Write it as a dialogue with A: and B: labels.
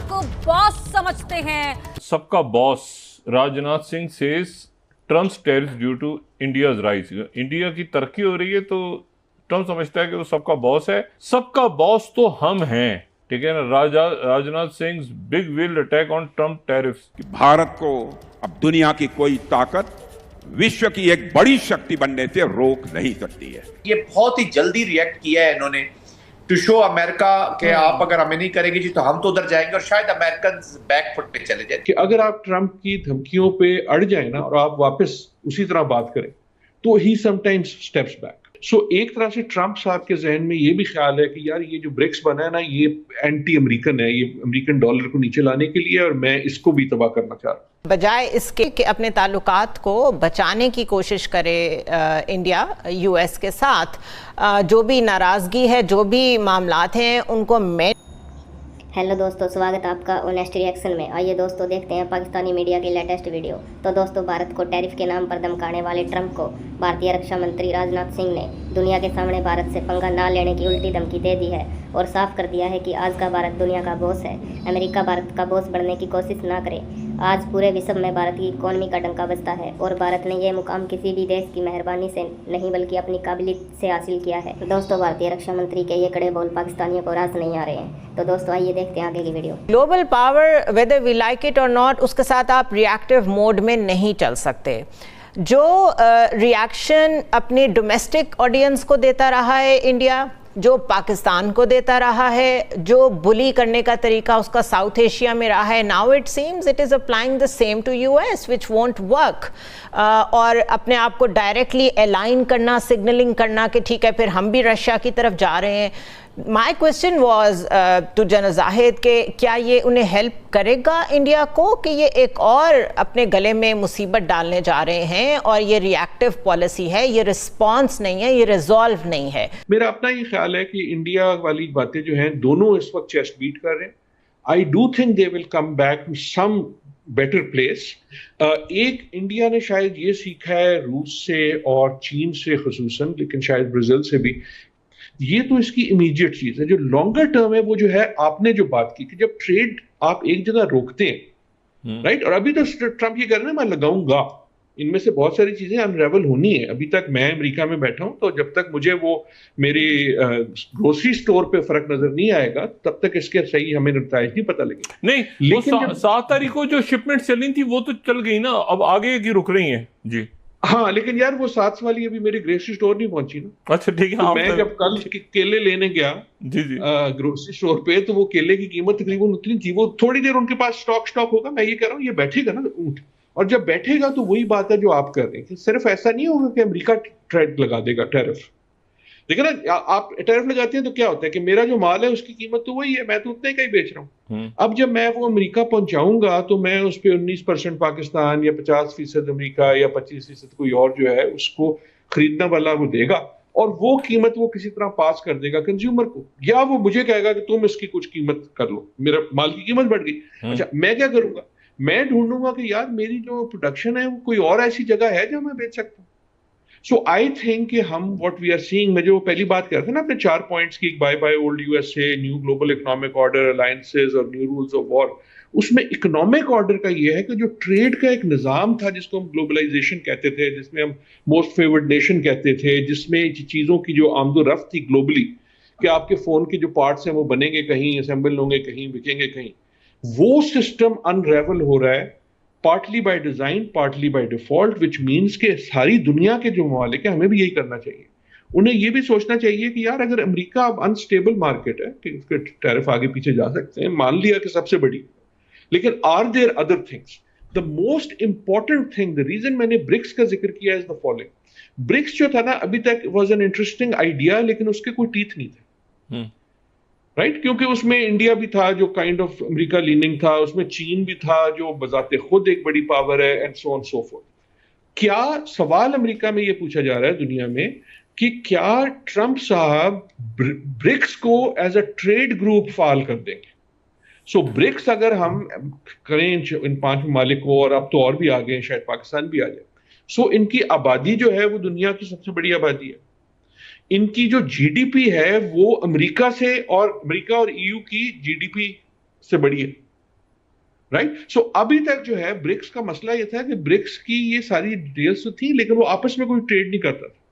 A: को बॉस समझते हैं।
B: सबका boss Rajnath Singh says Trump's tariff due to India's rise. India की तरक्की हो रही है तो ट्रम्प समझता है कि वो सबका बॉस है। सबका बॉस तो हम हैं, ठीक है ना। Rajnath Singh big will attack on Trump tariffs.
C: Bharat को अब दुनिया की कोई ताकत विश्व की एक बड़ी शक्ति बनने से रोक नहीं सकती है।
D: ये बहुत ही जल्दी रिएक्ट किया है इन्होंने टू शो अमेरिका के आप अगर हमें नहीं करेंगे जी तो हम तो उधर जाएंगे और शायद अमेरिकन बैकफुट पे चले जाए।
E: कि अगर आप ट्रंप की धमकियों पे अड़ जाए ना और आप वापस उसी तरह बात करें तो ही समटाइम्स स्टेप्स बैक। सो एक तरह से ट्रंप साहब के जहन में ये भी ख्याल है कि यार ये जो ब्रिक्स बना है ना ये एंटी अमेरिकन है, ये अमेरिकन डॉलर को नीचे लाने के लिए और मैं इसको भी तबाह करना चाह रहा हूँ।
F: बजाय इसके कि अपने ताल्लुकात को बचाने की कोशिश करे इंडिया यूएस के साथ, जो भी नाराज़गी है, जो भी मामलात हैं उनको
G: हेलो दोस्तों, स्वागत है आपका ऑनेस्ट रिएक्शन में। आइए दोस्तों देखते हैं पाकिस्तानी मीडिया की लेटेस्ट वीडियो। तो दोस्तों, भारत को टैरिफ के नाम पर धमकाने वाले ट्रंप को भारतीय रक्षा मंत्री राजनाथ सिंह ने दुनिया के सामने भारत से पंगा ना लेने की उल्टी धमकी दे दी है और साफ कर दिया है कि आज का भारत दुनिया का बॉस है। अमेरिका भारत का बॉस बनने की कोशिश ना करे। आज पूरे विश्व में भारत की इकोनॉमी का डंका बजता है और भारत ने यह मुकाम किसी भी देश की मेहरबानी से नहीं बल्कि अपनी काबिलियत से हासिल किया है। दोस्तों, भारतीय रक्षा मंत्री के ये कड़े बोल पाकिस्तानियों को रास नहीं आ रहे हैं। तो दोस्तों आइए देखते हैं आगे की video.
F: Global power whether we like it और नॉट, उसके साथ आप रिएक्टिव मोड में नहीं चल सकते। जो रिएक्शन अपनी डोमेस्टिक ऑडियंस को देता रहा है इंडिया, जो पाकिस्तान को देता रहा है, जो बुली करने का तरीका उसका साउथ एशिया में रहा है, now it seems it is applying the same to US which won't work. और अपने आप को डायरेक्टली अलाइन करना, सिग्नलिंग करना कि ठीक है फिर हम भी रशिया की तरफ जा रहे हैं। My question was to general Zahid के क्या ये उन्हें हेल्प करेगा इंडिया को कि ये एक और अपने गले में मुसीबत डालने जा रहे हैं और ये रिएक्टिव पॉलिसी है, ये रिस्पॉन्स नहीं है, ये रिजॉल्व नहीं है।
E: मेरा अपना ये ख्याल है कि इंडिया वाली बातें जो हैं दोनों इस वक्त चेस्ट बीट कर रहे हैं। I do think they will come back to some better place. एक इंडिया ने शायद ये सीखा है रूस से और चीन से खुसूसन, लेकिन शायद ब्राजील से भी। ये तो इसकी इमीडिएट चीज है। जो लॉन्गर टर्म है वो जो है आपने जो बात की कि जब ट्रेड आप एक जगह रोकते हैं, राइट। और अभी तो ट्रंप ये कर रहे हैं मैं लगाऊंगा, इनमें से बहुत सारी चीजें अनरेवल होनी है। अभी तक मैं अमेरिका में बैठा हूं तो जब तक मुझे वो मेरी ग्रोसरी स्टोर पे फर्क नजर नहीं आएगा तब तक इसके सही हमें नतीजे नहीं पता लगेगा।
B: नहीं, लेकिन 7 तारीख को जो शिपमेंट चली थी वो तो चल गई ना, अब आगे की रुक रही है जी।
E: हाँ, लेकिन यार वो 7 वाली अभी मेरी ग्रोसरी स्टोर नहीं पहुंची ना।
B: अच्छा ठीक है।
E: तो मैं जब कल केले लेने गया
B: जी
E: ग्रोसरी स्टोर पे तो वो केले की कीमत तकरीबन उतनी थी। वो थोड़ी देर उनके पास स्टॉक होगा, मैं ये कह रहा हूँ ये बैठेगा ना ऊंट, और जब बैठेगा तो वही बात है जो आप कर रहे हैं कि सिर्फ ऐसा नहीं होगा कि अमेरिका ट्रेड लगा देगा टैरिफ। देखो ना, आप टैरिफ लगाते हैं तो क्या होता है कि मेरा जो माल है उसकी कीमत तो वही है, मैं तो उतने का ही बेच रहा हूँ। अब जब मैं वो अमेरिका पहुंचाऊंगा तो मैं उस पर 19% पाकिस्तान या 50% अमेरिका या 25% कोई और जो है उसको खरीदने वाला वो देगा और वो कीमत वो किसी तरह पास कर देगा कंज्यूमर को, या वो मुझे कहेगा कि तुम इसकी कुछ कीमत कर लो, मेरा माल की कीमत बढ़ गई। अच्छा, मैं क्या करूंगा? मैं ढूंढूंगा कि यार मेरी जो प्रोडक्शन है वो कोई और ऐसी जगह है जहां मैं बेच सकता हूँ। सो आई थिंक कि हम व्हाट वी आर सीइंग में जो पहली बात कर रहे थे ना अपने 4 पॉइंट्स की, bye bye old USA, new global economic order, alliances और न्यू रूल्स ऑफ वॉर, उसमें इकोनॉमिक ऑर्डर का ये है कि जो ट्रेड का एक निज़ाम था जिसको हम ग्लोबलाइजेशन कहते थे, जिसमें हम मोस्ट फेवर्ड नेशन कहते थे, जिसमें चीज़ों की जो आमदोरफ्त थी ग्लोबली कि आपके फ़ोन के जो पार्ट्स हैं वो बनेंगे कहीं, असेंबल होंगे कहीं, बिकेंगे कहीं, वो सिस्टम अनरेवल हो रहा है partly by design, partly by default, which means के सारी दुनिया के जो ममालिक है हमें भी यही करना चाहिए। उन्हें ये भी सोचना चाहिए कि यार अगर अमेरिका अब अनस्टेबल मार्केट है कि उसके टैरिफ आगे पीछे जा सकते हैं, मान लिया कि सबसे बड़ी, लेकिन are there other things? The most important thing, the reason मैंने ब्रिक्स का जिक्र किया इज द फॉलोइंग। ब्रिक्स जो था ना अभी तक वॉज एन इंटरेस्टिंग आइडिया, लेकिन उसके कोई टीथ नहीं थे, राइट क्योंकि उसमें इंडिया भी था जो काइंड ऑफ अमेरिका लीनिंग था, उसमें चीन भी था जो बजाते खुद एक बड़ी पावर है, and so on so fourth. क्या सवाल अमेरिका में ये पूछा जा रहा है दुनिया में कि क्या ट्रंप साहब ब्रिक्स को एज अ ट्रेड ग्रुप फाल कर देंगे? सो ब्रिक्स अगर हम करें इन 5 ममालिक को, और अब तो और भी आ गए, शायद पाकिस्तान भी आ जाए, सो इनकी आबादी जो है वो दुनिया की सबसे बड़ी आबादी है। इनकी जो जीडीपी है वो अमेरिका से और अमेरिका और ईयू की जीडीपी से बड़ी है। राइट। सो अभी तक जो है ब्रिक्स का मसला ये था कि ब्रिक्स की ये सारी डिटेल्स तो थी, लेकिन वो आपस में कोई ट्रेड नहीं करता था।